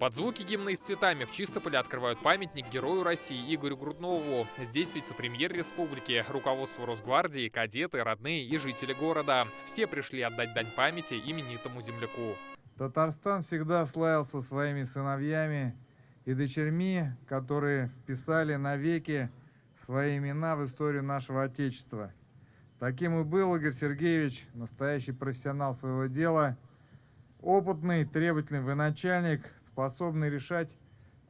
Под звуки гимна и с цветами в Чистополе открывают памятник герою России Игорю Груднову. Здесь вице-премьер республики, руководство Росгвардии, кадеты, родные и жители города. Все пришли отдать дань памяти именитому земляку. Татарстан всегда славился своими сыновьями и дочерьми, которые вписали навеки свои имена в историю нашего Отечества. Таким и был Игорь Сергеевич, настоящий профессионал своего дела, опытный, требовательный военачальник, способный решать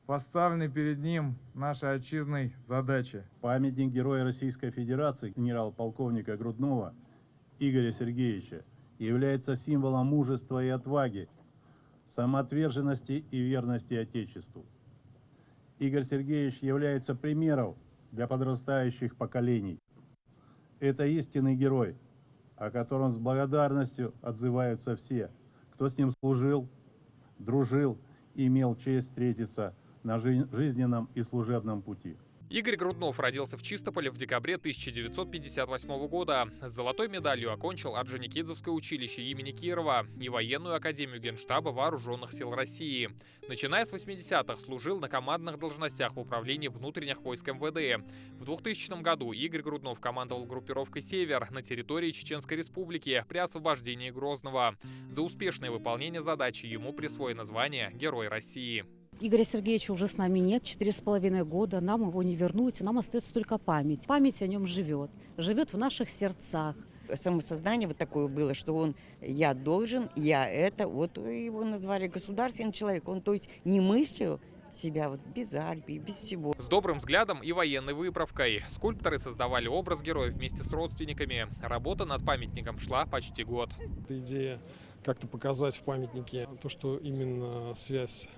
поставленные перед ним нашей отчизной задачи. Памятник Героя Российской Федерации генерал-полковника Груднова Игоря Сергеевича является символом мужества и отваги, самоотверженности и верности Отечеству. Игорь Сергеевич является примером для подрастающих поколений. Это истинный герой, о котором с благодарностью отзываются все, кто с ним служил, дружил и имел честь встретиться на жизненном и служебном пути. Игорь Груднов родился в Чистополе в декабре 1958 года. С золотой медалью окончил Орджоникидзевское училище имени Кирова и военную академию Генштаба Вооруженных сил России. Начиная с 80-х служил на командных должностях в управлении внутренних войск МВД. В 2000 году Игорь Груднов командовал группировкой «Север» на территории Чеченской Республики при освобождении Грозного. За успешное выполнение задачи ему присвоено звание Герой России. Игоря Сергеевича уже с нами нет, 4,5 года, нам его не вернуть, нам остается только память. Память о нем живет в наших сердцах. Самосознание вот такое было, что он «я должен», «я это», вот его назвали государственный человек, он то есть не мыслил себя вот без армии, без всего. С добрым взглядом и военной выправкой. Скульпторы создавали образ героя вместе с родственниками. Работа над памятником шла почти год. Идея как-то показать в памятнике то, что именно связь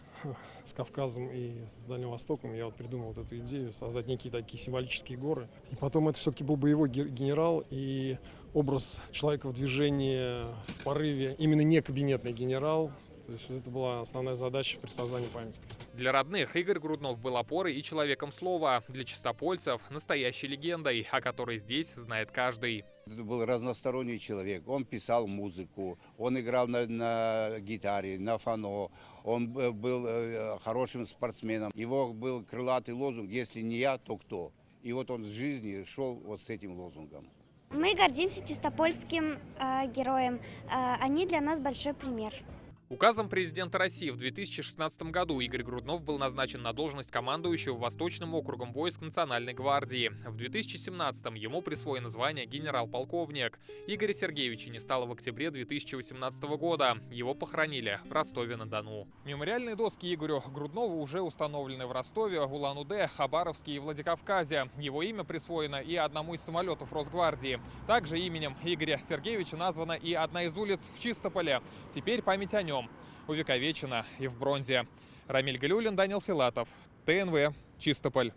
с Кавказом и с Дальним Востоком. Я вот придумал вот эту идею, создать некие такие символические горы. И потом это все-таки был боевой генерал, и образ человека в движении, в порыве, именно не кабинетный генерал. То есть вот это была основная задача при создании памятника. Для родных Игорь Груднов был опорой и человеком слова. Для чистопольцев – настоящей легендой, о которой здесь знает каждый. Это был разносторонний человек. Он писал музыку, он играл на гитаре, на фано. Он был хорошим спортсменом. Его был крылатый лозунг «Если не я, то кто?». И вот он с жизни шел вот с этим лозунгом. Мы гордимся чистопольским героем. Они для нас большой пример. Указом президента России в 2016 году Игорь Груднов был назначен на должность командующего Восточным округом войск Национальной гвардии. В 2017 ему присвоено звание генерал-полковник. Игоря Сергеевича не стало в октябре 2018 года. Его похоронили в Ростове-на-Дону. Мемориальные доски Игорю Груднову уже установлены в Ростове, Улан-Удэ, Хабаровске и Владикавказе. Его имя присвоено и одному из самолетов Росгвардии. Также именем Игоря Сергеевича названа и одна из улиц в Чистополе. Теперь память о нем увековечена и в бронзе. Рамиль Галиуллин, Данил Филатов, ТНВ, Чистополь.